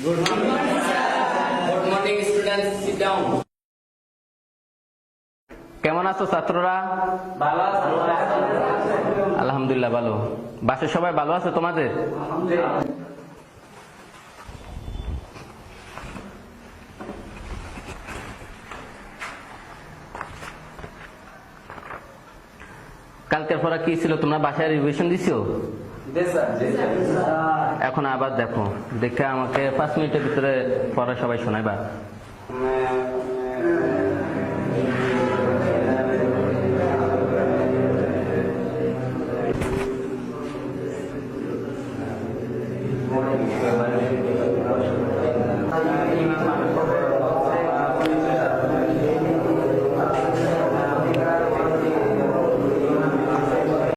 Good morning, sir. Good morning, students. Sit down. কেমন আছো ছাত্ররা? ভালো আছো? আলহামদুলিল্লাহ ভালো। বাসায় সবাই ভালো আছে তোমাদের? কালকের পড়া কি ছিল? তোমরা বাসায় রিভিশন দিছো? এখন আবার দেখো, দেখে আমাকে 5 মিনিটের ভিতরে পড়া সবাই শোনাইবা।